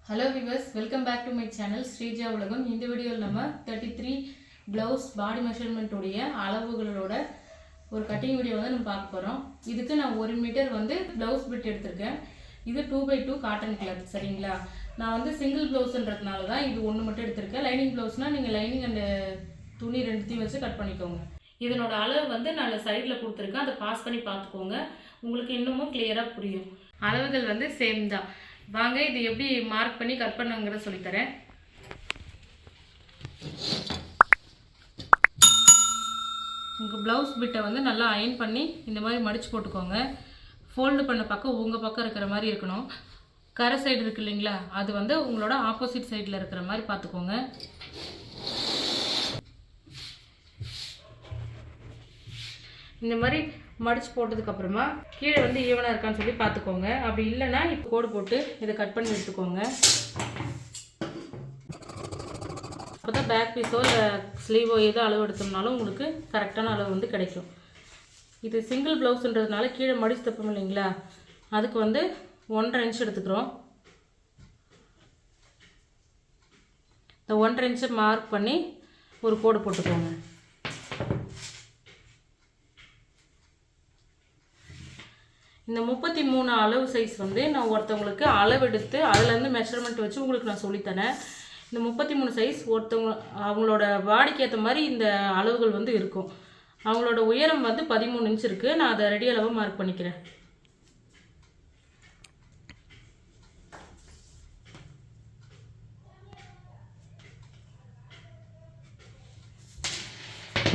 Hello viewers, welcome back to my channel Sreeja Ulagam. இந்த வீடியோல நம்ம 33 blouse body measurement உடைய அளவுகளோட ஒரு கட்டிங் வீடியோ வந்து நம்ம பார்க்க போறோம். இதுக்கு நான் 1 மீட்டர் வந்து blouse bit எடுத்துர்க்கேன். இது 2x2 cotton cloth சரிங்களா? நான் வந்து சிங்கிள் ப்ளவுஸ்ன்றதுனால தான் இது ஒன்னு மட்டும் எடுத்துர்க்கேன். லைனிங் ப்ளவுஸ்னா நீங்க லைனிங் and துணி ரெண்டுத்தையும் வச்சு கட் பண்ணிக்கோங்க. இதனோட அளவு வந்து நான் சைடுல கொடுத்திருக்கேன். அதை பாஸ் பண்ணி பார்த்துக்கோங்க. உங்களுக்கு இன்னும் கிளியரா புரியும். அளவுகள் வந்து சேம் தான். வாங்க இது எப்படி மார்க் பண்ணி கட் பண்ணுங்கறத சொல்லி தரேன். உங்க ப்ளவுஸ் பிட்ட வந்து நல்லா அயன் பண்ணி இந்த மாதிரி மடிச்சு போட்டுக்கோங்க. ஃபோல்ட் பண்ண பக்கம் உங்க பக்கம் இருக்கிற மாதிரி இருக்கணும். கரை சைடு இருக்கு இல்லீங்களா? அது வந்து உங்களோட ஆப்போசிட் சைடுல இருக்கிற மாதிரி பாத்துக்கோங்க. இந்த மாதிரி மடிச்சு போட்டதுக்கு அப்புறமா கீழே வந்து ஈவனா இருக்கான்னு சொல்லி பாத்துக்கோங்க. அப்படி இல்லனா இப்போ கோடு போட்டு இத கட் பண்ணி எடுத்துக்கோங்க. அப்பதான் பேக் பீஸோ இல்ல ஸ்லீவோ ஏதோ அளவு எடுத்தோம்னாலும் உங்களுக்கு கரெக்ட்டான அளவு வந்து கிடைக்கும். இது சிங்கிள் ப்ளவுஸ்ன்றதுனால கீழே மடிச்சு தப்போம் இல்லீங்களா? அதுக்கு வந்து 1.5 இன்ச் எடுத்துக்கறோம். இந்த 1.5 இன்ச் மார்க் பண்ணி ஒரு கோடு போட்டுக்கோங்க. இந்த 33 அளவு சைஸ் வந்து நான் ஒருத்தங்களுக்கு அளவு எடுத்து அதில இருந்து மெஷர்மென்ட் வச்சு உங்களுக்கு நான் சொல்லி தரேன். இந்த 33 சைஸ் ஒருத்தங்க அவங்களோட பாடிக்கு ஏத்த மாதிரி இந்த அளவுகள் வந்து இருக்கும். அவங்களோட உயரம் வந்து 13 இன்ச் இருக்கு. நான் அத ரெடி அளவு மார்க் பண்ணிக்கிறேன்.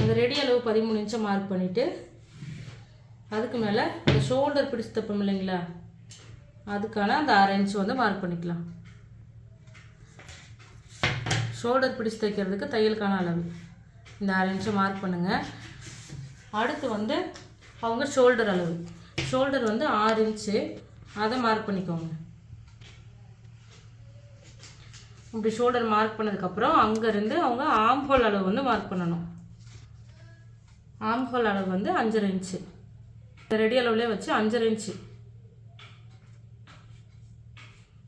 அந்த ரெடி அளவு 13 இன்ச் மார்க் பண்ணிட்டு அதுக்கு மேல இந்த ஷோல்டர் பிடிச்சு தப்போம் இல்லீங்களா? அதுக்கான அந்த 1/2 இன்ச் வந்து மார்க் பண்ணிக்கலாம். ஷோல்டர் பிடிச்சு தைக்கிறதுக்கு தையலுக்கான அளவு இந்த 1/2 இன்ச் மார்க் பண்ணுங்க. அடுத்து வந்து அவங்க ஷோல்டர் அளவு. ஷோல்டர் வந்து 6 இன்ச் அத மார்க் பண்ணிக்கோங்க. இப்படி ஷோல்டர் மார்க் பண்ணதுக்கு அப்புறம் அங்க இருந்து அவங்க ஆர்ம் ஹோல் அளவு வந்து மார்க் பண்ணனும். ஆர்ம் ஹோல் அளவு வந்து 5.5 இன்ச். ரெடி அளவுலயே வச்சு 5.5 இன்ச்.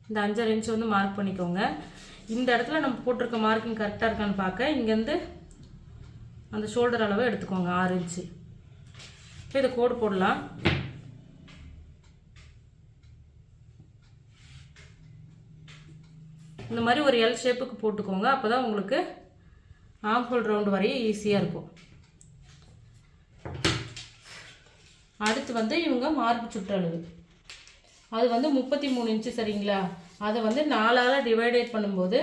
இந்த 5.5 இன்ச் வந்து மார்க் பண்ணிக்கோங்க. இந்த இடத்துல நம்ம போட்டுருக்க மார்க்கிங் கரெக்ட்டா இருக்கான்னு பார்க்க இங்க இருந்து அந்த ஷோல்டர் அளவை எடுத்துக்கோங்க 6 இன்ச். இப்போ இத கோடு போடலாம். இந்த மாதிரி ஒரு L ஷேப்புக்கு போட்டுக்கோங்க. அப்பதான் உங்களுக்கு ஆர்ம் ஹோல் ரவுண்ட் வரைய ஈஸியா இருக்கும். அடுத்து வந்து இவங்க மார்பு சுற்றளவு. அது வந்து 33 இன்ச் சரிங்களா? அத வந்து 4 ஆல டிவைடட் பண்ணும்போது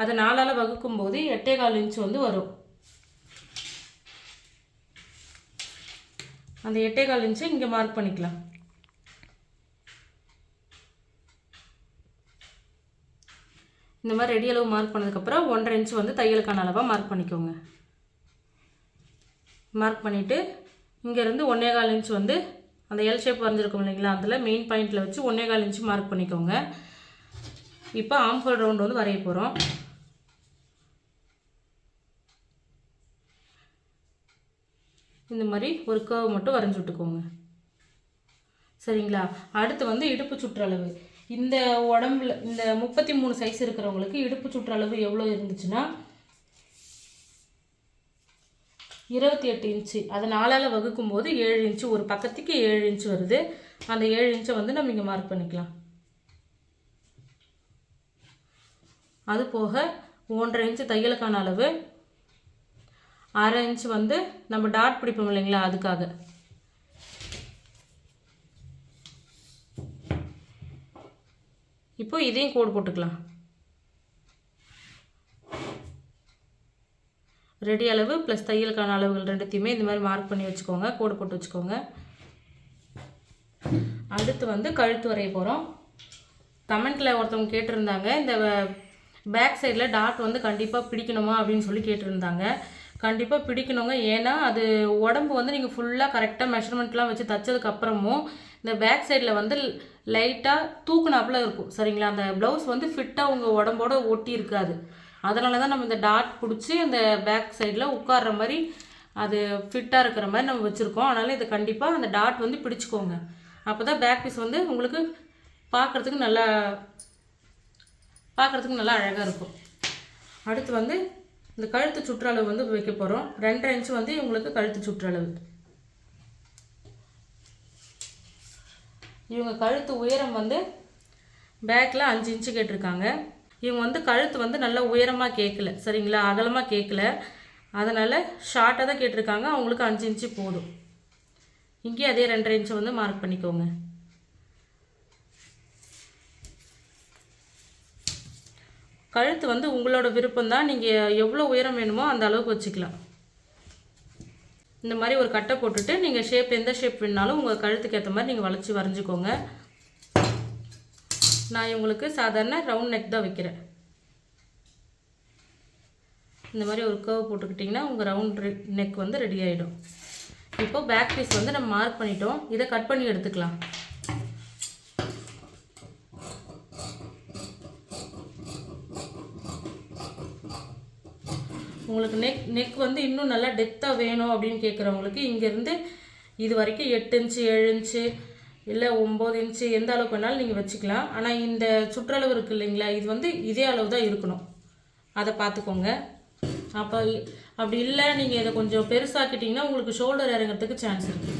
அத 4 ஆல வகுக்கும்போது 8.25 இன்ச் வந்து வரும். அந்த 8.25 இன்ச் இங்க மார்க் பண்ணிக்கலாம். இந்த மாதிரி ரெடி அளவு மார்க் பண்ணதுக்கு அப்புறம் 1.5 இன்ச் வந்து தையலுக்கான அளவா மார்க் பண்ணிக்கோங்க. மார்க் பண்ணிட்டு இங்க இருந்து 1.25 இன்ச் வந்து அந்த L ஷேப் வரைஞ்சிருக்கும் இல்லீங்களா? அதுல மெயின் பாயிண்ட்ல வச்சு 1.25 இன்ச் மார்க் பண்ணிக்கோங்க. இப்போ ஆர்ம் ஹோல் ரவுண்ட் வந்து வரைய போறோம். இந்த மாதிரி ஒரு கர்வ் மட்டும் வரைஞ்சு விட்டுக்கோங்க. சரிங்களா? அடுத்து வந்து இடுப்பு சுற்றளவு. இந்த உடம்புல இந்த 33 சைஸ் இருக்குறவங்களுக்கு இடுப்பு சுற்றளவு எவ்வளவு இருந்துச்சுனா 28 இன்ச். அத 4 ஆல வகுக்கும்போது 7 இன்ச் ஒரு பக்கத்துக்கு 7 இன்ச் வருது. அந்த 7 இன்ச் வந்து நம்ம இங்க மார்க் பண்ணிக்கலாம். அது போக 1.5 இன்ச் தையலுக்கான அளவு 1/2 இன்ச் வந்து நம்ம டாட் பிடிப்போம் இல்லீங்களா? அதுக்காக. இப்போ இதையும் கோடு போட்டுக்கலாம். ரெடி அளவு + தையலுக்கான அளவுகள் ரெண்டுத்தையுமே இந்த மாதிரி மார்க் பண்ணி வச்சுக்கோங்க. கோடு போட்டு வச்சுக்கோங்க. அடுத்து வந்து கழுத்து வரைய போறோம். கமெண்ட்ல ஒருத்தவங்க கேட்டிருந்தாங்க இந்த பேக் சைடுல டாட் வந்து கண்டிப்பா பிடிக்கணுமா அப்படினு சொல்லி கேட்டிருந்தாங்க. கண்டிப்பா பிடிக்கணுங்க. ஏனா அது உடம்பு வந்து நீங்க ஃபுல்லா கரெக்ட்டா மெஷர்மென்ட்லாம் வச்சு தச்சதுக்கு அப்புறமும் இந்த பேக் சைடுல வந்து லைட்டா தூக்குனாப்ல இருக்கும். சரிங்களா? அந்த ப்ளவுஸ் வந்து ஃபிட்டா உங்க உடம்போட ஒட்டி இருக்காது. அதனால தான் நம்ம இந்த டாட் புடிச்சு அந்த பேக் சைடுல உட்கார்ற மாதிரி அது ஃபிட்டா இருக்கிற மாதிரி நம்ம வச்சிருக்கோம். அதனால இது கண்டிப்பா அந்த டாட் வந்து பிடிச்சுக்கோங்க. அப்பதான் பேக் பீஸ் வந்து உங்களுக்கு பார்க்கிறதுக்கு நல்லா பார்க்குறதுக்கு நல்லா அழகாக இருக்கும். அடுத்து வந்து இந்த கழுத்து சுற்றளவு வந்து வைக்க போகிறோம். 2.5 இன்ச்சு வந்து இவங்களுக்கு கழுத்து சுற்றளவு. இவங்க கழுத்து உயரம் வந்து பேக்கில் 5 இன்ச்சு கேட்டிருக்காங்க. இவங்க வந்து கழுத்து வந்து நல்லா உயரமாக கேட்கல, சரிங்களா, அகலமாக கேட்கல. அதனால் ஷார்ட்டாக தான் கேட்டிருக்காங்க. அவங்களுக்கு 5 இன்ச்சு போதும். இங்கேயும் அதே 2.5 இன்ச்சு வந்து மார்க் பண்ணிக்கோங்க. கழுத்து வந்து உங்களோட விருப்பம் தான். நீங்கள் எவ்வளோ உயரம் வேணுமோ அந்த அளவுக்கு வச்சுக்கலாம். இந்த மாதிரி ஒரு கட்டை போட்டுட்டு நீங்கள் ஷேப் எந்த ஷேப் வேணாலும் உங்கள் கழுத்துக்கு ஏற்ற மாதிரி நீங்கள் வளைச்சி வரைஞ்சிக்கோங்க. நான் இவங்களுக்கு சாதாரண ரவுண்ட் நெக் தான் வைக்கிறேன். இந்த மாதிரி ஒரு கர்வ் போட்டுக்கிட்டிங்கன்னா உங்கள் ரவுண்ட் நெக் வந்து ரெடி ஆகிடும். இப்போ பேக் பீஸ் வந்து நம்ம மார்க் பண்ணிட்டோம். இதை கட் பண்ணி எடுத்துக்கலாம். உங்களுக்கு நெக் வந்து இன்னும் நல்லா டெப்த்தாக வேணும் அப்படின்னு கேட்குறவங்களுக்கு இங்கேருந்து இது வரைக்கும் 8 இன்ச்சு 7 இன்ச்சு இல்லை 9 இன்ச்சு எந்த அளவுக்கு வேணாலும் நீங்கள் வச்சுக்கலாம். ஆனால் இந்த சுற்றளவு இருக்குது இல்லைங்களா, இது வந்து இதே அளவு தான் இருக்கணும். அதை பார்த்துக்கோங்க. அப்படி இல்லை நீங்கள் இதை கொஞ்சம் பெருசாக்கிட்டிங்கன்னா உங்களுக்கு ஷோல்டர் இறங்கிறதுக்கு சான்ஸ் இருக்குது.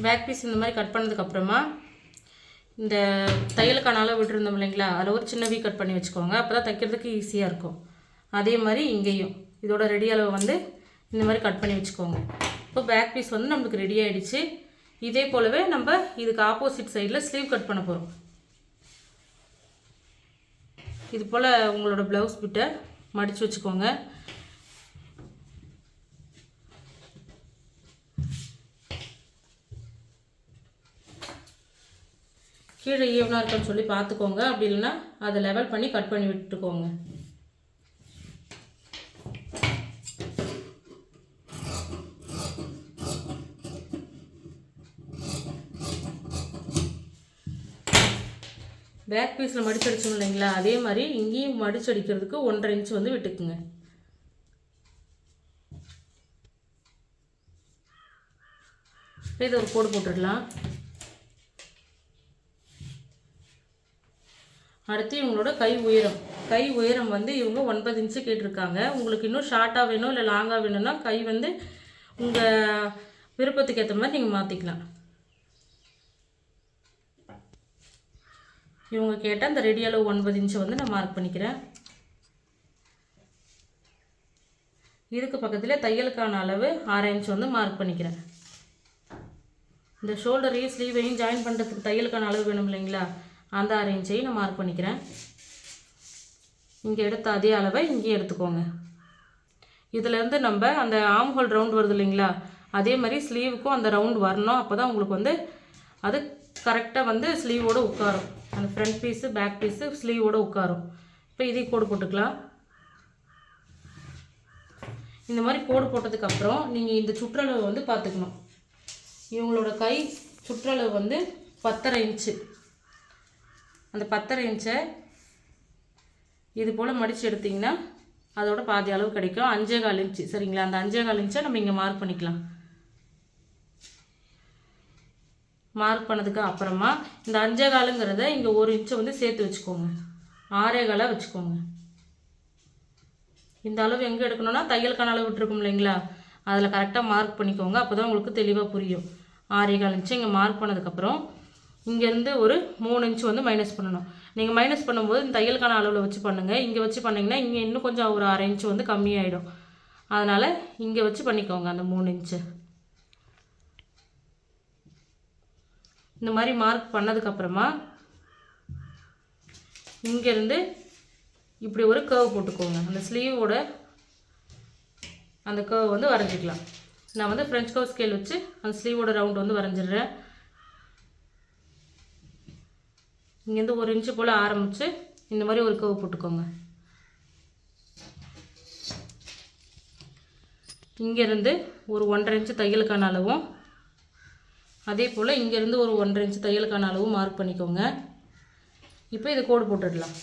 பேக் பீஸ் இந்த மாதிரி கட் பண்ணதுக்கப்புறமா இந்த தையலுக்கான அளவு விட்டுருந்தோம் இல்லைங்களா, அதில் ஒரு சின்ன வீ கட் பண்ணி வச்சுக்கோங்க. அப்போ தான் தைக்கிறதுக்கு ஈஸியாக இருக்கும். அதே மாதிரி இங்கேயும் இதோட ரெடி அளவு வந்து இந்த மாதிரி கட் பண்ணி வச்சுக்கோங்க. இப்போ பேக் பீஸ் வந்து நம்மளுக்கு ரெடி ஆகிடுச்சு. இதே போலவே நம்ம இதுக்கு ஆப்போசிட் சைடில் ஸ்லீவ் கட் பண்ண போகிறோம். இது போல் உங்களோட ப்ளவுஸ் பிட்டை மடித்து வச்சுக்கோங்க. கீழே ஈவனாக இருக்குன்னு சொல்லி பார்த்துக்கோங்க. அப்படி இல்லைன்னா அதை லெவல் பண்ணி கட் பண்ணி விட்டுக்கோங்க. பேக் பீஸில் மடிச்சு அடிச்சோம் இல்லைங்களா, அதே மாதிரி இங்கேயும் மடிச்சு அடிக்கிறதுக்கு 1.5 இன்ச்சு வந்து விட்டுக்குங்க. இதை ஒரு கோடு போட்டுடலாம். அடுத்து இவங்களோட கை உயரம் வந்து இவங்க 9 இன்ச்சு கேட்டிருக்காங்க. உங்களுக்கு இன்னும் ஷார்ட்டாக வேணும் இல்லை லாங்காக வேணும்னா கை வந்து உங்கள் விருப்பத்துக்கு ஏற்ற மாதிரி நீங்கள் மாற்றிக்கலாம். இவங்க கேட்டால் அந்த ரெடி அளவு 9 இன்ச்சு வந்து நான் மார்க் பண்ணிக்கிறேன். இதுக்கு பக்கத்தில் தையலுக்கான அளவு 6 இன்ச்சு வந்து மார்க் பண்ணிக்கிறேன். இந்த ஷோல்டரையும் ஸ்லீவையும் ஜாயின் பண்ணுறதுக்கு தையலுக்கான அளவு வேணும் இல்லைங்களா, அந்த 6 இன்ச்சையும் நான் மார்க் பண்ணிக்கிறேன். இங்கே எடுத்த அதே அளவை இங்கேயும் எடுத்துக்கோங்க. இதிலேருந்து நம்ம அந்த ஆம் ஹோல் ரவுண்ட் வருது இல்லைங்களா, அதே மாதிரி ஸ்லீவுக்கும் அந்த ரவுண்ட் வரணும். அப்போ தான் உங்களுக்கு வந்து அது கரெக்டாக வந்து ஸ்லீவோடு உட்காரும். அந்த ஃப்ரண்ட் பீஸு பேக் பீஸு ஸ்லீவோடு உட்காரும். இப்போ இதையும் கோடு போட்டுக்கலாம். இந்த மாதிரி கோடு போட்டதுக்கப்புறம் நீங்கள் இந்த சுற்றளவு வந்து பார்த்துக்கணும். இவங்களோட கை சுற்றளவு வந்து 10.5 இன்ச்சு. அந்த 10.5 இன்ச்சை இது போல் மடித்து எடுத்திங்கன்னா அதோட பாதி அளவு கிடைக்கும். 5.25 இன்ச்சு, சரிங்களா. அந்த 5.25 இன்ச்சை நம்ம இங்கே மார்க் பண்ணிக்கலாம். மார்க் பண்ணதுக்கு அப்புறமா இந்த 5.25ங்கிறத இங்கே 1 இன்ச்சை வந்து சேர்த்து வச்சுக்கோங்க. 6.25 வச்சுக்கோங்க. இந்த அளவு எங்கே எடுக்கணும்னா தையலுக்கான அளவு விட்டுருக்கும் இல்லைங்களா, அதில் கரெக்டாக மார்க் பண்ணிக்கோங்க. அப்போ தான் உங்களுக்கு தெளிவாக புரியும். 6.25 இன்ச்சு இங்கே மார்க் பண்ணதுக்கப்புறம் இங்கேருந்து ஒரு 3 இன்ச்சு வந்து மைனஸ் பண்ணணும். நீங்கள் மைனஸ் பண்ணும்போது இந்த தையலுக்கான அளவில் வச்சு பண்ணுங்கள். இங்கே வச்சு பண்ணிங்கன்னா இங்கே இன்னும் கொஞ்சம் ஒரு 1/2 இன்ச்சு வந்து கம்மியாயிடும். அதனால் இங்கே வச்சு பண்ணிக்கோங்க அந்த 3 இன்ச்சு. இந்த மாதிரி மார்க் பண்ணதுக்கப்புறமா இங்கேருந்து இப்படி ஒரு கர்வ் போட்டுக்கோங்க. அந்த ஸ்லீவோட அந்த கர்வ் வந்து வரைஞ்சிக்கலாம். நான் வந்து ஃப்ரெஞ்ச் கர்வ் ஸ்கேல் வச்சு அந்த ஸ்லீவோட ரவுண்ட் வந்து வரைஞ்சிடுறேன். இங்கேருந்து 1 இன்ச்சு போல் ஆரம்பித்து இந்த மாதிரி ஒரு கர்வ் போட்டுக்கோங்க. இங்கேருந்து ஒரு 1.5 இன்ச்சு தையலுக்கான அளவும் அதே போல் இங்கேருந்து ஒரு 1.5 இன்ச்சு தையலுக்கான அளவு மார்க் பண்ணிக்கோங்க. இப்போ இதை கோடு போட்டுடலாம்.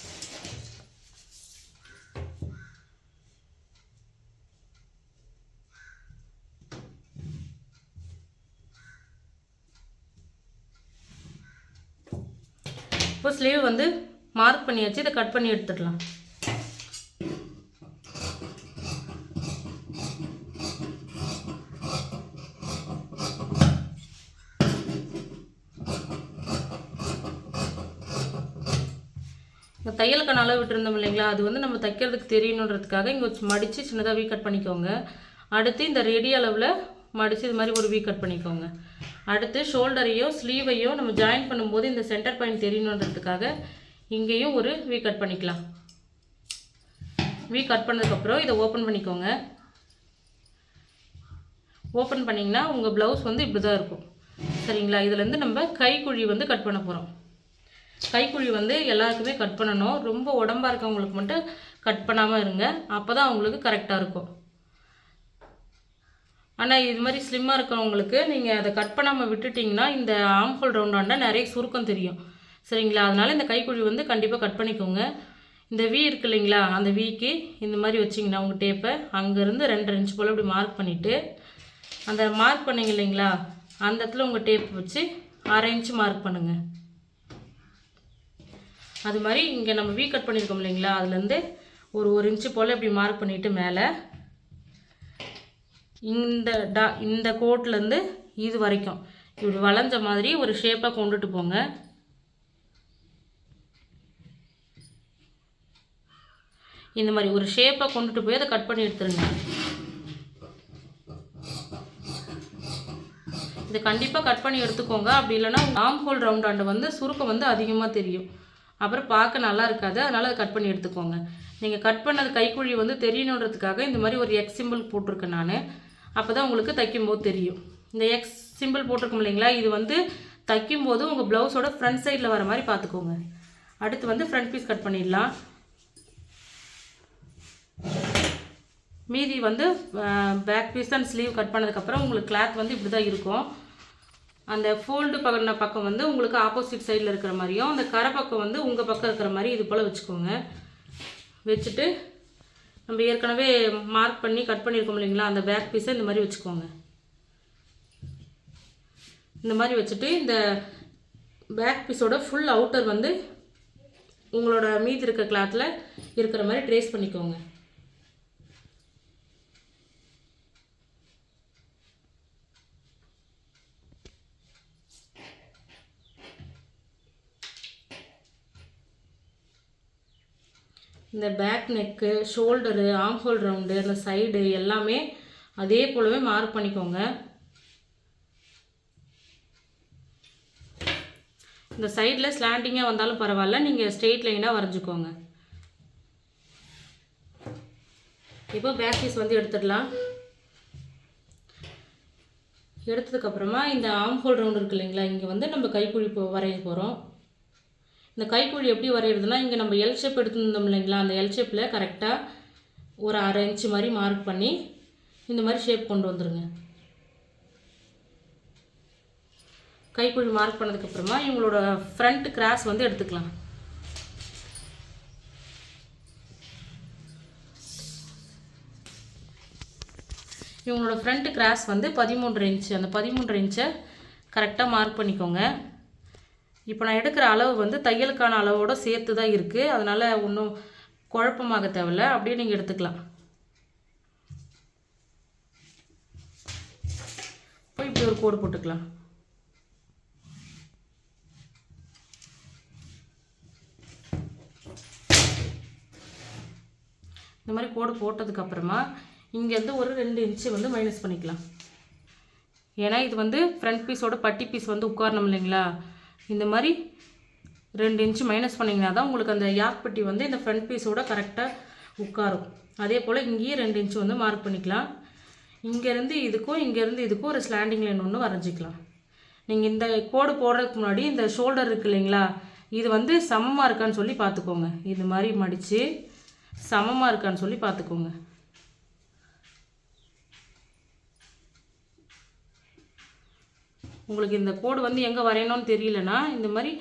இப்போ ஸ்லீவ் வந்து மார்க் பண்ணியாச்சு. இதை கட் பண்ணி எடுத்துடலாம். இந்த தையலுக்கான அளவு விட்டுருந்தோம் இல்லைங்களா, அது வந்து நம்ம தைக்கிறதுக்கு தெரியணுன்றதுக்காக இங்கே மடித்து சின்னதாக வீ கட் பண்ணிக்கோங்க. அடுத்து இந்த ரெடி அளவில் மடித்து இது மாதிரி ஒரு வீ கட் பண்ணிக்கோங்க. அடுத்து ஷோல்டரையோ ஸ்லீவையோ நம்ம ஜாயின் பண்ணும்போது இந்த சென்டர் பாயிண்ட் தெரியணுன்றதுக்காக இங்கேயும் ஒரு வீ கட் பண்ணிக்கலாம். வீ கட் பண்ணதுக்கப்புறம் இதை ஓப்பன் பண்ணிக்கோங்க. ஓப்பன் பண்ணிங்கன்னா உங்கள் ப்ளவுஸ் வந்து இப்படி தான் இருக்கும். சரிங்களா? இதுலேருந்து நம்ம கைக்குழி வந்து கட் பண்ண போகிறோம். கைக்குழி வந்து எல்லாருக்குமே கட் பண்ணணும். ரொம்ப உடம்பாக இருக்கவங்களுக்கு மட்டும் கட் பண்ணாமல் இருங்க. அப்போ தான் அவங்களுக்கு கரெக்டாக இருக்கும். ஆனால் இது மாதிரி ஸ்லிம்மாக இருக்கிறவங்களுக்கு நீங்கள் அதை கட் பண்ணாமல் விட்டுட்டிங்கன்னா இந்த ஆம்ஹோல் ரவுண்டாண்டா நிறைய சுருக்கம் தெரியும். சரிங்களா? அதனால் இந்த கைக்குழி வந்து கண்டிப்பாக கட் பண்ணிக்கோங்க. இந்த வீ இருக்கு இல்லைங்களா, அந்த வீக்கு இந்த மாதிரி வச்சிங்கன்னா உங்கள் டேப்பை அங்கேருந்து 2.5 இன்ச் போல் இப்படி மார்க் பண்ணிவிட்டு அந்த மார்க் பண்ணிங்க இல்லைங்களா, அந்த இடத்துல உங்கள் டேப் வச்சு 1/2 இன்ச்சு மார்க் பண்ணுங்கள். அது மாதிரி இங்கே நம்ம வீ கட் பண்ணியிருக்கோம் இல்லைங்களா, அதுலேருந்து ஒரு 1 இன்ச்சு போல் இப்படி மார்க் பண்ணிவிட்டு மேலே இந்த கோட்லேருந்து இது வரைக்கும் இப்படி வளைஞ்ச மாதிரி ஒரு ஷேப்பாக கொண்டுட்டு போங்க. இந்த மாதிரி ஒரு ஷேப்பாக கொண்டுட்டு போய் அதை கட் பண்ணி எடுத்துருங்க. இது கண்டிப்பாக கட் பண்ணி எடுத்துக்கோங்க. அப்படி இல்லைனா ஆம்ஹோல் ரவுண்டாண்டை வந்து சுருக்கம் வந்து அதிகமாக தெரியும். அப்புறம் பார்க்க நல்லா இருக்காது. அதனால் அதை கட் பண்ணி எடுத்துக்கோங்க. நீங்கள் கட் பண்ணது கைக்குழி வந்து தெரியணுன்றதுக்காக இந்த மாதிரி ஒரு எக்ஸ் சிம்பிள் போட்டிருக்கேன் நான். அப்போ தான் உங்களுக்கு தைக்கும்போது தெரியும். இந்த எக்ஸ் சிம்பிள் போட்டிருக்கோம் இல்லைங்களா, இது வந்து தைக்கும்போது உங்கள் ப்ளவுஸோட ஃப்ரண்ட் சைடில் வர மாதிரி பார்த்துக்கோங்க. அடுத்து வந்து ஃப்ரண்ட் பீஸ் கட் பண்ணிடலாம். மீதி வந்து back piece and sleeve cut பண்ணதுக்கப்புறம் உங்களுக்கு கிளாத் வந்து இப்படி தான் இருக்கும். அந்த ஃபோல்டு பண்ண பக்கம் வந்து உங்களுக்கு ஆப்போசிட் சைடில் இருக்கிற மாதிரியும், அந்த கரை பக்கம் வந்து உங்கள் பக்கம் இருக்கிற மாதிரி இது போல் வச்சுக்கோங்க. வச்சுட்டு நம்ம ஏற்கனவே மார்க் பண்ணி கட் பண்ணியிருக்கோம் இல்லைங்களா, அந்த பேக் பீஸை இந்த மாதிரி வச்சுக்கோங்க. இந்த மாதிரி வச்சுட்டு இந்த பேக் பீஸோட ஃபுல் அவுட்டர் வந்து உங்களோட மீதி இருக்க கிளாத்தில் இருக்கிற மாதிரி ட்ரேஸ் பண்ணிக்கோங்க. இந்த back neck, shoulder, armhole round, அந்த சைடு எல்லாமே அதே போலவே மார்க் பண்ணிக்கோங்க. இந்த சைடில் ஸ்லாண்டிங்காக வந்தாலும் பரவாயில்ல, நீங்கள் ஸ்ட்ரெயிட் லைனாக வரைஞ்சிக்கோங்க. இப்போ பேக் பீஸ் வந்து எடுத்துடலாம். எடுத்ததுக்கப்புறமா இந்த ஆம்ஹோல் ரவுண்டு இருக்கு இல்லைங்களா, இங்கே வந்து நம்ம கைக்குழி வரைய போகிறோம். இந்த கைக்குழி எப்படி வரைகிறதுனா, இங்கே நம்ம எல் ஷேப் எடுத்துருந்தோம் இல்லைங்களா, அந்த எல் ஷேப்பில் கரெக்டாக ஒரு 1/2 இன்ச்சு மாதிரி மார்க் பண்ணி இந்த மாதிரி ஷேப் கொண்டு வந்துடுங்க. கைக்குழி மார்க் பண்ணதுக்கப்புறமா இவங்களோட ஃப்ரண்ட் கிராஸ் வந்து எடுத்துக்கலாம். இவங்களோட ஃப்ரண்ட் கிராஸ் வந்து 13.5 இன்ச்சு. அந்த 13.5 இன்ச்சை கரெக்டாக மார்க் பண்ணிக்கோங்க. இப்போ நான் எடுக்கிற அளவு வந்து தையலுக்கான அளவோடு சேர்த்து தான் இருக்குது. அதனால் ஒன்றும் குழப்பமாக தேவையில்லை, அப்படியே நீங்கள் எடுத்துக்கலாம். இப்போ இப்படி ஒரு கோடு போட்டுக்கலாம். இந்த மாதிரி கோடு போட்டதுக்கப்புறமா இங்கேருந்து ஒரு 2 இன்ச்சு வந்து மைனஸ் பண்ணிக்கலாம். ஏன்னா இது வந்து ஃப்ரண்ட் பீஸோட பட்டி பீஸ் வந்து உட்காரணும் இல்லைங்களா, இந்த மாதிரி 2 இன்ச்சு மைனஸ் பண்ணிங்கன்னா தான் உங்களுக்கு அந்த யாக் பட்டி வந்து இந்த ஃப்ரண்ட் பீஸோட கரெக்டாக உட்காரும். அதே போல் இங்கேயும் 2 இன்ச்சு வந்து மார்க் பண்ணிக்கலாம். இங்கேருந்து இதுக்கும் ஒரு ஸ்லாண்டிங் லைன் ஒன்று வரைஞ்சிக்கலாம். நீங்கள் இந்த கோடு போடுறதுக்கு முன்னாடி இந்த ஷோல்டர் இருக்குது இல்லைங்களா, இது வந்து சமமாக இருக்கான்னு சொல்லி பார்த்துக்கோங்க. இது மாதிரி மடித்து சமமாக இருக்கான்னு சொல்லி பார்த்துக்கோங்க. உங்களுக்கு இந்த கோடு வந்து எங்கே வரையணும்னு தெரியலனா இந்த மாதிரி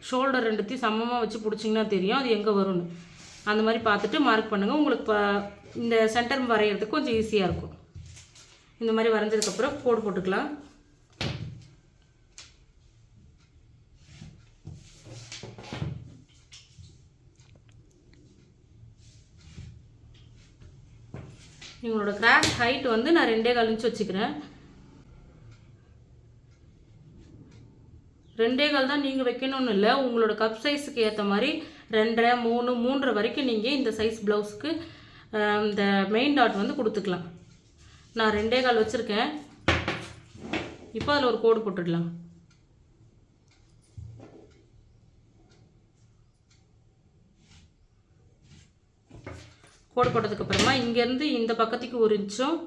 ஷோல்டர் ரெண்டுத்தையும் சமமாக வச்சு பிடிச்சிங்கன்னா தெரியும் அது எங்கே வரும்னு. அந்த மாதிரி பார்த்துட்டு மார்க் பண்ணுங்கள். உங்களுக்கு இந்த சென்டர் வரைகிறதுக்கு கொஞ்சம் ஈஸியாக இருக்கும். இந்த மாதிரி வரைஞ்சதுக்கப்புறம் கோடு போட்டுக்கலாம். இவங்களோட கிராஸ் ஹைட் வந்து நான் 2.25 இன்ச் வச்சுக்கிறேன். 2.25 தான் நீங்கள் வைக்கணும்னு இல்லை, உங்களோட கப் சைஸுக்கு ஏற்ற மாதிரி 2.5, 3, 3 வரைக்கும் நீங்கள் இந்த சைஸ் ப்ளவுஸுக்கு இந்த மெயின் டாட் வந்து கொடுத்துக்கலாம். நான் 2.25 வச்சுருக்கேன். இப்போ அதில் ஒரு கோடு போட்டுடலாம். கோடு போட்டதுக்கப்புறமா இங்கேருந்து இந்த பக்கத்துக்கு 1 இன்ச்சும்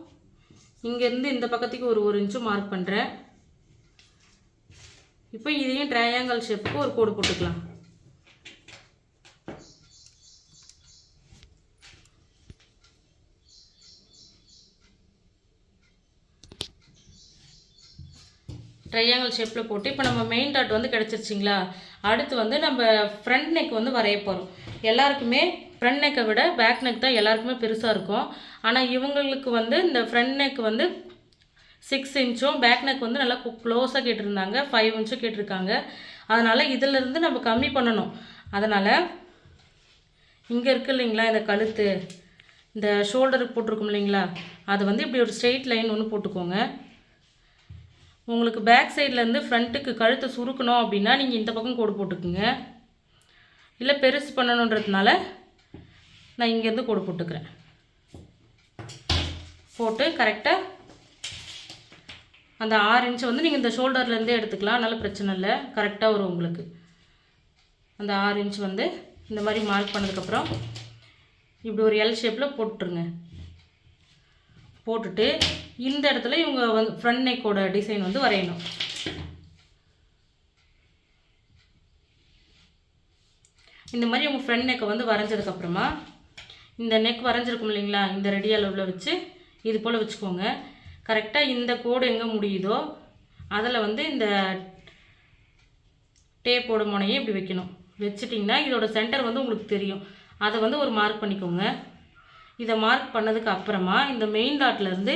இங்கேருந்து இந்த பக்கத்துக்கு ஒரு இன்ச்சும் மார்க் பண்ணுறேன். இப்போ இதையும் ட்ரையாங்கிள் ஷேப்புக்கு ஒரு கோடு போட்டுக்கலாம். ட்ரையாங்கிள் ஷேப்பில் போட்டு இப்போ நம்ம மெயின் டாட் வந்து கிடச்சிருச்சிங்களா. அடுத்து வந்து நம்ம ஃப்ரண்ட் நெக் வந்து வரைய போகிறோம். எல்லாருக்குமே ஃப்ரண்ட் நெக்கை விட பேக் நெக் தான் எல்லாருக்குமே பெருசாக இருக்கும். ஆனால் இவங்களுக்கு வந்து இந்த ஃப்ரண்ட் நெக் வந்து 6 இன்ச்சும் பேக் நெக் வந்து நல்லா க்ளோஸாக கேட்டிருந்தாங்க, 5 இன்ச்சும் கேட்டிருக்காங்க. அதனால் இதிலேருந்து நம்ம கம்மி பண்ணணும். அதனால் இங்கே இருக்குது இல்லைங்களா இந்த கழுத்து, இந்த ஷோல்டருக்கு போட்டிருக்கோம் இல்லைங்களா, அது வந்து இப்படி ஒரு ஸ்ட்ரெயிட் லைன் ஒன்று போட்டுக்கோங்க. உங்களுக்கு பேக் சைட்லேருந்து ஃப்ரண்ட்டுக்கு கழுத்தை சுருக்கணும் அப்படின்னா நீங்கள் இந்த பக்கம் கோடு போட்டுக்குங்க. இல்லை பெருசு பண்ணணுன்றதுனால நான் இங்கேருந்து கோடு போட்டுக்கிறேன். போட்டு கரெக்டாக அந்த 6 இன்ச்சு வந்து நீங்கள் இந்த ஷோல்டர்லேருந்தே எடுத்துக்கலாம், அதனால் பிரச்சனை இல்லை, கரெக்டாக வரும் உங்களுக்கு. அந்த 6 இன்ச்சு வந்து இந்த மாதிரி மார்க் பண்ணதுக்கப்புறம் இப்படி ஒரு எல் ஷேப்பில் போட்டுருங்க. போட்டுட்டு இந்த இடத்துல இவங்க வந்து ஃப்ரண்ட் நெக்கோட டிசைன் வந்து வரையணும். இந்த மாதிரி உங்கள் ஃப்ரண்ட் நெக்கை வந்து வரைஞ்சதுக்கப்புறமா இந்த நெக் வரைஞ்சிருக்கும் இல்லைங்களா, இந்த ரெடி அளவில் வச்சு இது போல் வச்சுக்கோங்க. கரெக்டாக இந்த கோடு எங்கே முடியுதோ அதில் வந்து இந்த டேப்போட முனையை இப்படி வைக்கணும். வச்சுட்டிங்கன்னா இதோட சென்டர் வந்து உங்களுக்கு தெரியும். அதை வந்து ஒரு மார்க் பண்ணிக்கோங்க. இதை மார்க் பண்ணதுக்கு அப்புறமா இந்த மெயின் டாட்லேருந்து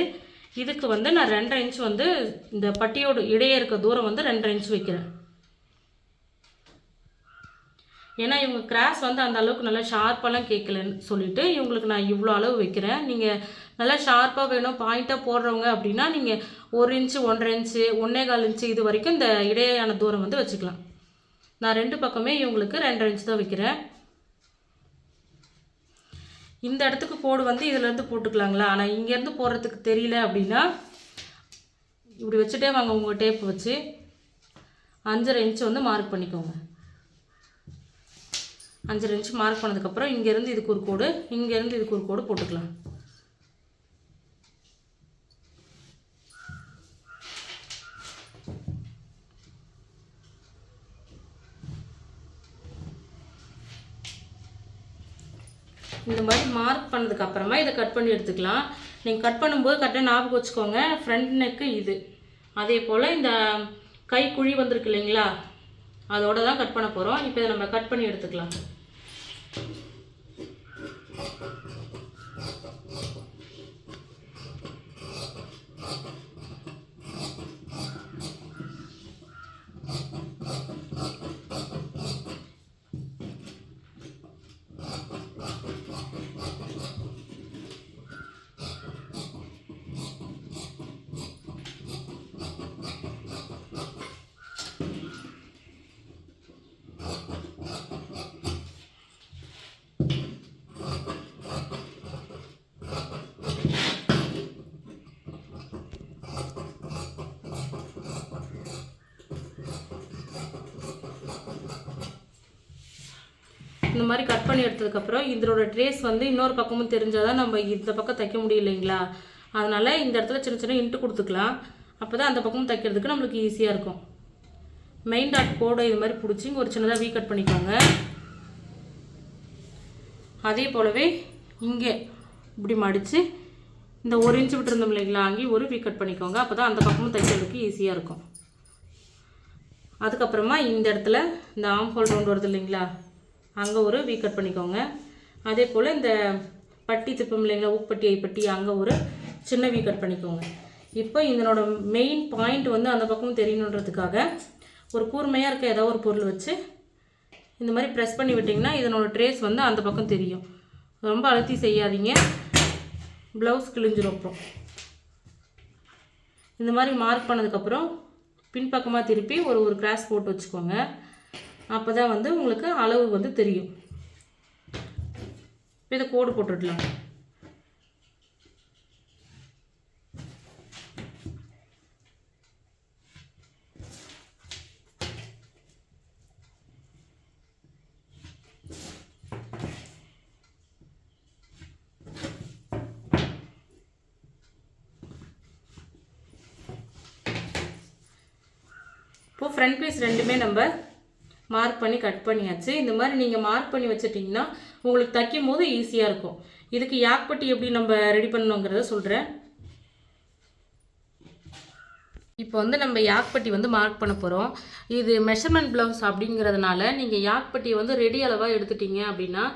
இதுக்கு வந்து நான் 2.5 இன்ச் வந்து இந்த பட்டியோட இடையே இருக்க தூரம் வந்து 2.5 இன்ச் வைக்கிறேன். ஏன்னா இவங்க கிராஸ் வந்து அந்த அளவுக்கு நல்லா ஷார்ப்பாலாம் கேட்கலன்னு சொல்லிவிட்டு இவங்களுக்கு நான் இவ்வளோ அளவு வைக்கிறேன். நீங்கள் நல்லா ஷார்ப்பாக வேணும் பாயிண்ட்டாக போடுறவங்க அப்படின்னா நீங்கள் 1 இன்ச்சு, 1.5 இன்ச்சு, 1.25 இன்ச்சு இது வரைக்கும் இந்த இடையான தூரம் வந்து வச்சுக்கலாம். நான் 2 பக்கமே இவங்களுக்கு 2.5 இன்ச்சு தான் வைக்கிறேன். இந்த இடத்துக்கு கோடு வந்து இதிலேருந்து போட்டுக்கலாங்களா. ஆனால் இங்கேருந்து போடுறதுக்கு தெரியல அப்படின்னா இப்படி வச்சுட்டே வாங்க. உங்கள் டேப் வச்சு 5.5 இன்ச்சு வந்து மார்க் பண்ணிக்கோங்க. 5.5 இன்ச்சு மார்க் பண்ணதுக்கப்புறம் இங்கேருந்து இதுக்கு ஒரு கோடு, இங்கேருந்து இதுக்கு ஒரு கோடு போட்டுக்கலாம். இந்த மாதிரி மார்க் பண்ணதுக்கப்புறமா இதை கட் பண்ணி எடுத்துக்கலாம். நீங்கள் கட் பண்ணும்போது கரெக்டாக ஞாபகம் வச்சுக்கோங்க, ஃப்ரண்ட் நெக்கு இது. அதே போல் இந்த கை குழி வந்திருக்கு இல்லைங்களா, அதோட தான் கட் பண்ண போகிறோம். இப்போ இதை நம்ம கட் பண்ணி எடுத்துக்கலாம். இந்த மாதிரி கட் பண்ணி எடுத்ததுக்கப்புறம் இதோட ட்ரேஸ் வந்து இன்னொரு பக்கமும் தெரிஞ்சால் தான் நம்ம இந்த பக்கம் தைக்க முடியும் இல்லைங்களா. அதனால் இந்த இடத்துல சின்ன சின்ன இன்ட்டு கொடுத்துக்கலாம். அப்போ தான் அந்த பக்கமும் தைக்கிறதுக்கு நம்மளுக்கு ஈஸியாக இருக்கும். மெயின் டாட் கோடை இது மாதிரி பிடிச்சி ஒரு சின்னதாக வீ கட் பண்ணிக்கோங்க. அதே போலவே இங்கே இப்படி மடித்து இந்த 1 இன்ச்சு விட்டுருந்தோம் இல்லைங்களா, அங்கேயும் ஒரு வீ கட் பண்ணிக்கோங்க. அப்போ தான் அந்த பக்கமும் தைக்கிறதுக்கு ஈஸியாக இருக்கும். அதுக்கப்புறமா இந்த இடத்துல இந்த ஆம் ஹோல் ரவுண்ட் வருது இல்லைங்களா, அங்கே ஒரு வி கட் பண்ணிக்கோங்க. அதே போல் இந்த பட்டி திருப்பம் இல்லைங்களா, ஊப்பட்டி ஐப்பட்டி, அங்கே ஒரு சின்ன வி கட் பண்ணிக்கோங்க. இப்போ இதனோட மெயின் பாயிண்ட் வந்து அந்த பக்கமும் தெரியணுன்றதுக்காக ஒரு கூர்மையாக இருக்க ஏதாவது ஒரு பொருள் வச்சு இந்த மாதிரி ப்ரெஸ் பண்ணி விட்டிங்கன்னா இதனோட ட்ரேஸ் வந்து அந்த பக்கம் தெரியும். ரொம்ப அழுத்தி செய்யாதீங்க, ப்ளவுஸ் கிழிஞ்சிரும். அப்புறம் இந்த மாதிரி மார்க் பண்ணதுக்கப்புறம் பின்பக்கமாக திருப்பி ஒரு கிராஸ் போட்டு வச்சுக்கோங்க. அப்போ தான் வந்து உங்களுக்கு அளவு வந்து தெரியும். இதை கோடு போட்டுடலாம். இப்போது ஃப்ரண்ட் பீஸ் ரெண்டுமே நம்ம மார்க் பண்ணி கட் பண்ணியாச்சு. இந்த மாதிரி நீங்கள் மார்க் பண்ணி வச்சிட்டிங்கன்னா உங்களுக்கு தைக்கும் போது ஈஸியாக இருக்கும். இதுக்கு யாக்பட்டி எப்படி நம்ம ரெடி பண்ணணுங்கிறத சொல்கிறேன். இப்போ வந்து நம்ம யாக்பட்டி வந்து மார்க் பண்ண போகிறோம். இது மெஷர்மெண்ட் ப்ளவுஸ் அப்படிங்கிறதுனால நீங்கள் யாக்பட்டியை வந்து ரெடி அளவாக எடுத்துட்டீங்க அப்படின்னா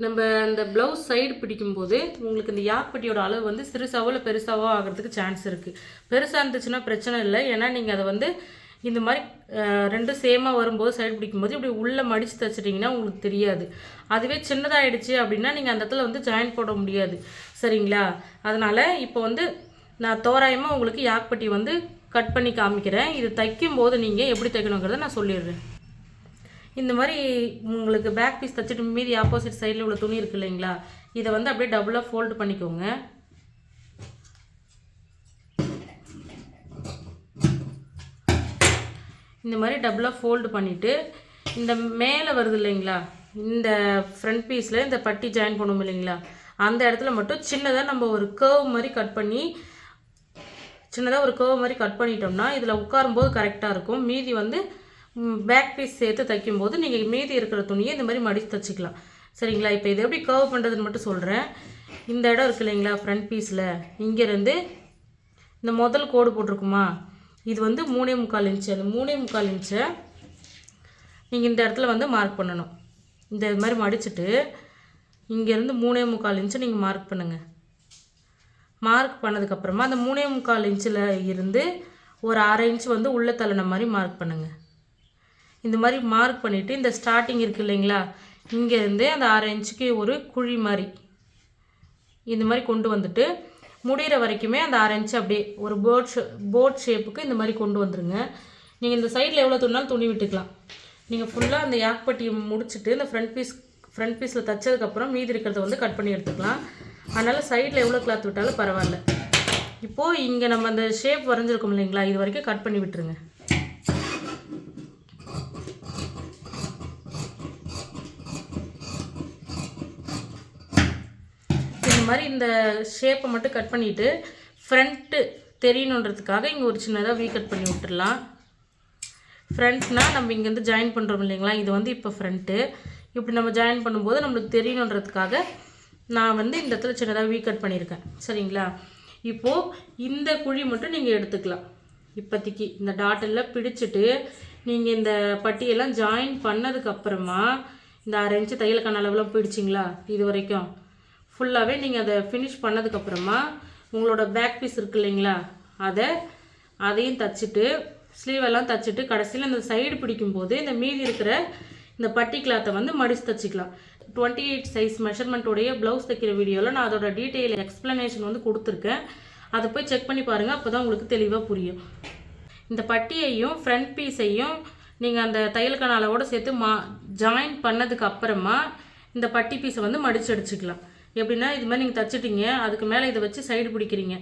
நம்ம அந்த ப்ளவுஸ் சைடு பிடிக்கும்போது உங்களுக்கு இந்த யாக்பட்டியோட அளவு வந்து சிறுசாவோ இல்லை பெருசாவோ ஆகிறதுக்கு சான்ஸ் இருக்குது. பெருசாக இருந்துச்சுன்னா பிரச்சனை இல்லை, ஏன்னா நீங்கள் அதை வந்து இந்த மாதிரி ரெண்டும் சேமாக வரும்போது சைடு பிடிக்கும்போது இப்படி உள்ளே மடித்து தைச்சிட்டிங்கன்னா உங்களுக்கு தெரியாது. அதுவே சின்னதாகிடுச்சு அப்படின்னா நீங்கள் அந்த இடத்துல வந்து ஜாயின் போட முடியாது. சரிங்களா? அதனால் இப்போ வந்து நான் தோராயமாக உங்களுக்கு யாக்பட்டி வந்து கட் பண்ணி காமிக்கிறேன். இது தைக்கும்போது நீங்கள் எப்படி தைக்கணுங்கிறத நான் சொல்லிடுறேன். இந்த மாதிரி உங்களுக்கு பேக் பீஸ் தைச்சிட்டு மீதி ஆப்போசிட் சைடில் உள்ள துணி இருக்குது இல்லைங்களா, இதை வந்து அப்படியே டபுளாக ஃபோல்டு பண்ணிக்கோங்க. இந்த மாதிரி டபுளாக ஃபோல்டு பண்ணிவிட்டு இந்த மேலே வருது இல்லைங்களா, இந்த ஃப்ரண்ட் பீஸில் இந்த பட்டி ஜாயின் பண்ணுவோம் இல்லைங்களா, அந்த இடத்துல மட்டும் சின்னதாக நம்ம ஒரு கர்வ் மாதிரி கட் பண்ணி பண்ணிட்டோம்னா இதில் உட்காரும்போது கரெக்டாக இருக்கும். மீதி வந்து பேக் பீஸ் சேர்த்து தைக்கும்போது நீங்கள் மீதி இருக்கிற துணியை இந்த மாதிரி மடித்து தைச்சிக்கலாம். சரிங்களா? இப்போ இது எப்படி கர்வ் பண்ணுறதுன்னு மட்டும் சொல்கிறேன். இந்த இடம் இருக்குது இல்லைங்களா ஃப்ரண்ட் பீஸில், இங்கேருந்து இந்த முதல் கோடு போட்டிருக்குமா, இது வந்து 3.25 இன்ச்சு. அந்த 3.25 இன்ச்சை நீங்கள் இந்த இடத்துல வந்து மார்க் பண்ணணும். இந்த மாதிரி மடிச்சுட்டு இங்கேருந்து 3.25 இன்ச்சு நீங்கள் மார்க் பண்ணுங்கள். மார்க் பண்ணதுக்கப்புறமா அந்த 3.25 இன்ச்சில் இருந்து ஒரு 1/2 இன்ச்சு வந்து உள்ளே தள்ளின மாதிரி மார்க் பண்ணுங்கள். இந்த மாதிரி மார்க் பண்ணிவிட்டு இந்த ஸ்டார்டிங் இருக்குது இல்லைங்களா, இங்கேருந்து அந்த 1/2 இன்ச்சுக்கு ஒரு குழி மாதிரி இந்த மாதிரி கொண்டு வந்துட்டு முடிகிற வரைக்குமே அந்த 1/2 இன்ச்சு அப்படியே ஒரு போட் ஷேப்புக்கு இந்த மாதிரி கொண்டு வந்துடுங்க. நீங்கள் இந்த சைடில் எவ்வளோ துணினாலும் துணி விட்டுக்கலாம். நீங்கள் ஃபுல்லாக அந்த யாக்பட்டியை முடிச்சுட்டு இந்த ஃப்ரண்ட் பீஸில் தைச்சதுக்கப்புறம் மீதி இருக்கிறத வந்து கட் பண்ணி எடுத்துக்கலாம். அதனால் சைடில் எவ்வளோ கிளாத் விட்டாலும் பரவாயில்ல. இப்போது இங்கே நம்ம அந்த ஷேப் வரைஞ்சிருக்கோம் இல்லைங்களா, இது வரைக்கும் கட் பண்ணி விட்டுருங்க. இந்த மாதிரி இந்த ஷேப்பை மட்டும் கட் பண்ணிவிட்டு ஃப்ரண்ட்டு தெரியணுன்றதுக்காக இங்கே ஒரு சின்னதாக வீ கட் பண்ணி விட்டுடலாம். ஃப்ரண்ட்னால் நம்ம இங்கேருந்து ஜாயின் பண்ணுறோம் இல்லைங்களா, இது வந்து இப்போ ஃப்ரண்ட்டு. இப்படி நம்ம ஜாயின் பண்ணும்போது நம்மளுக்கு தெரியணுன்றதுக்காக நான் வந்து இந்த இடத்துல சின்னதாக வீ கட் பண்ணியிருக்கேன். சரிங்களா? இப்போது இந்த குழி மட்டும் நீங்கள் எடுத்துக்கலாம். இப்போதைக்கு இந்த டாட்டெல்லாம் பிடிச்சிட்டு நீங்கள் இந்த பட்டியெல்லாம் ஜாயின் பண்ணதுக்கப்புறமா இந்த 1/2 இன்ச்சு தையலுக்கான அளவுலாம் பிடிச்சிங்களா, இது வரைக்கும் ஃபுல்லாகவே நீங்கள் அதை ஃபினிஷ் பண்ணதுக்கப்புறமா உங்களோட பேக் பீஸ் இருக்குது இல்லைங்களா, அதையும் தைச்சிட்டு ஸ்லீவெல்லாம் தைச்சிட்டு கடைசியில் இந்த சைடு பிடிக்கும்போது இந்த மீதி இருக்கிற இந்த பட்டி கிளாத்தை வந்து மடித்து தைச்சிக்கலாம். 28 சைஸ் மெஷர்மெண்ட்டோடைய ப்ளவுஸ் தைக்கிற வீடியோவில் நான் அதோட டீட்டெயில் எக்ஸ்ப்ளனேஷன் வந்து கொடுத்துருக்கேன். அதை போய் செக் பண்ணி பாருங்கள், அப்போ தான் உங்களுக்கு தெளிவாக புரியும். இந்த பட்டியையும் ஃப்ரண்ட் பீஸையும் நீங்கள் அந்த தையலுக்கான அளவோடு சேர்த்து ஜாயின் பண்ணதுக்கு அப்புறமா இந்த பட்டி பீஸை வந்து மடித்து அடிச்சுக்கலாம். எப்படின்னா இது மாதிரி நீங்கள் தைச்சிட்டிங்க, அதுக்கு மேலே இதை வச்சு சைடு பிடிக்கிறீங்க.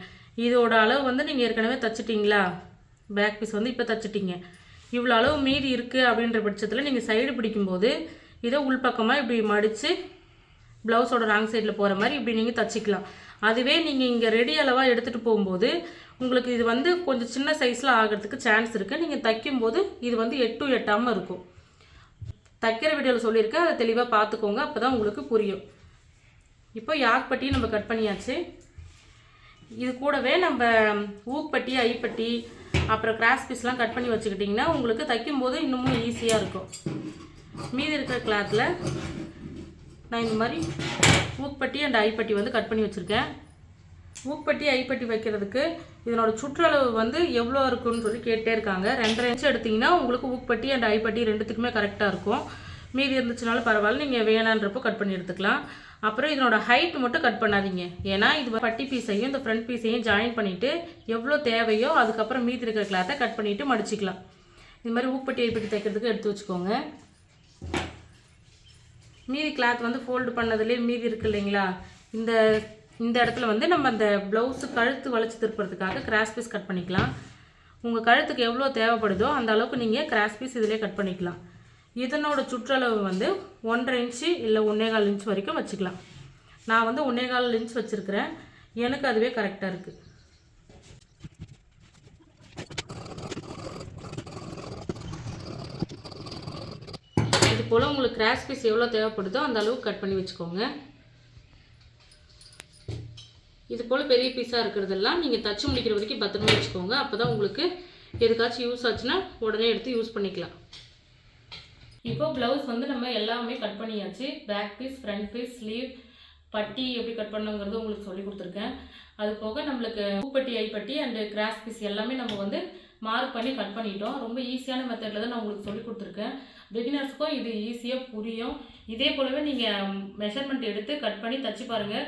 இதோட அளவு வந்து நீங்கள் ஏற்கனவே தைச்சிட்டிங்களா, பேக் பீஸ் வந்து இப்போ தைச்சிட்டிங்க, இவ்வளோ அளவு மீதி இருக்குது அப்படின்ற பட்சத்தில் நீங்கள் சைடு பிடிக்கும்போது இதை உள்பக்கமாக இப்படி மடித்து ப்ளவுஸோட ராங் சைடில் போகிற மாதிரி இப்படி நீங்கள் தைச்சிக்கலாம். அதுவே நீங்கள் இங்கே ரெடி அளவாக எடுத்துகிட்டு போகும்போது உங்களுக்கு இது வந்து கொஞ்சம் சின்ன சைஸில் ஆகிறதுக்கு சான்ஸ் இருக்குது. நீங்கள் தைக்கும்போது இது வந்து எட்டாமல் இருக்கும். தைக்கிற வீடியோவில் சொல்லியிருக்கேன், அதை தெளிவாக பார்த்துக்கோங்க, அப்போ தான் உங்களுக்கு புரியும். இப்போ யாக்பட்டி நம்ம கட் பண்ணியாச்சு. இது கூடவே நம்ம ஊப்பட்டி ஐப்பட்டி அப்புறம் கிராஸ் பீஸ்லாம் கட் பண்ணி வச்சுக்கிட்டிங்கன்னா உங்களுக்கு தைக்கும்போது இன்னமும் ஈஸியாக இருக்கும். மீதி இருக்கிற கிளாத்தில் நான் இந்த மாதிரி ஊக்பட்டி அண்ட் ஐப்பட்டி வந்து கட் பண்ணி வச்சுருக்கேன். ஊக்பட்டி ஐப்பட்டி வைக்கிறதுக்கு இதனோட சுற்றளவு வந்து எவ்வளோ இருக்குன்னு சொல்லி கேட்டே இருக்காங்க. 2.5 இன்ச் எடுத்திங்கன்னா உங்களுக்கு ஊக்பட்டி அண்ட் ஐப்பட்டி ரெண்டுத்துக்குமே கரெக்டாக இருக்கும். மீதி இருந்துச்சுனாலும் பரவாயில்ல, நீங்கள் வேணான்றப்போ கட் பண்ணி எடுத்துக்கலாம். அப்புறம் இதனோட ஹைட் மட்டும் கட் பண்ணாதீங்க. ஏன்னா இது பட்டி பீஸையும் இந்த ஃப்ரண்ட் பீஸையும் ஜாயின் பண்ணிவிட்டு எவ்வளோ தேவையோ அதுக்கப்புறம் மீதி இருக்கிற கிளாத்தை கட் பண்ணிவிட்டு மடிச்சிக்கலாம். இது மாதிரி ஊக்பட்டி ஐப்பட்டி தைக்கிறதுக்கு எடுத்து வச்சுக்கோங்க. மீதி கிளாத் வந்து ஃபோல்டு பண்ணதுலேயே மீதி இருக்குது இல்லைங்களா, இந்த இடத்துல வந்து நம்ம அந்த ப்ளவுஸு கழுத்து வளைச்சி திருப்புறதுக்காக கிராஸ் பீஸ் கட் பண்ணிக்கலாம். உங்கள் கழுத்துக்கு எவ்வளோ தேவைப்படுதோ அந்த அளவுக்கு நீங்கள் கிராஸ் பீஸ் இதிலே கட் பண்ணிக்கலாம். இதனோட சுற்றளவு வந்து 1.5 இன்ச்சு இல்லை 1.25 இன்ச் வரைக்கும் வச்சுக்கலாம். நான் வந்து 1.25 இன்ச் வச்சுருக்கிறேன். எனக்கு அதுவே கரெக்டாக இருக்குது. இது போல் உங்களுக்கு கிராஸ் பீஸ் எவ்வளோ தேவைப்படுதோ அந்த அளவுக்கு கட் பண்ணி வச்சுக்கோங்க. இது போல் பெரிய பீஸாக இருக்கிறதெல்லாம் நீங்கள் தச்சு முடிக்கிற வரைக்கும் பத்திரமா வச்சுக்கோங்க. அப்போ தான் உங்களுக்கு எதுக்காச்சும் யூஸ் ஆச்சுன்னா உடனே எடுத்து யூஸ் பண்ணிக்கலாம். இப்போ ப்ளவுஸ் வந்து நம்ம எல்லாமே கட் பண்ணியாச்சு. Back piece, front piece, sleeve, பட்டி எப்படி கட் பண்ணுங்கிறது உங்களுக்கு சொல்லி கொடுத்துருக்கேன். அது போக நம்மளுக்கு ஊக்பட்டி ஐப்பட்டி அண்டு கிராஸ் பீஸ் எல்லாமே நம்ம வந்து மார்க் பண்ணி கட் பண்ணிட்டோம். ரொம்ப ஈஸியான மெத்தடில் தான் நான் உங்களுக்கு சொல்லி கொடுத்துருக்கேன். பிகினர்ஸ்க்கும் இது ஈஸியாக புரியும். இதே போலவே நீங்கள் மெஷர்மெண்ட் எடுத்து கட் பண்ணி தச்சு பாருங்கள்,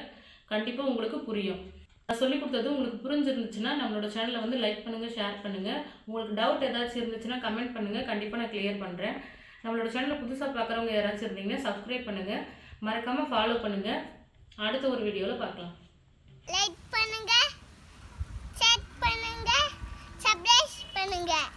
கண்டிப்பாக உங்களுக்கு புரியும். நான் சொல்லி கொடுத்தது உங்களுக்கு புரிஞ்சிருந்துச்சுன்னா நம்மளோட சேனலை வந்து லைக் பண்ணுங்கள், ஷேர் பண்ணுங்கள். உங்களுக்கு டவுட் ஏதாச்சும் இருந்துச்சுன்னா கமெண்ட் பண்ணுங்கள், கண்டிப்பாக நான் கிளியர் பண்ணுறேன். நம்மளோட சேனலை புதுசாக பார்க்குறவங்க யாராச்சும் இருந்தீங்கன்னா சப்ஸ்கிரைப் பண்ணுங்கள், மறக்காமல் ஃபாலோ பண்ணுங்கள். அடுத்த ஒரு வீடியோவில் பார்க்கலாம். லைக் பண்ணுங்கள், ஷேர் பண்ணுங்கள், சப்ஸ்கிரைப் பண்ணுங்கள்.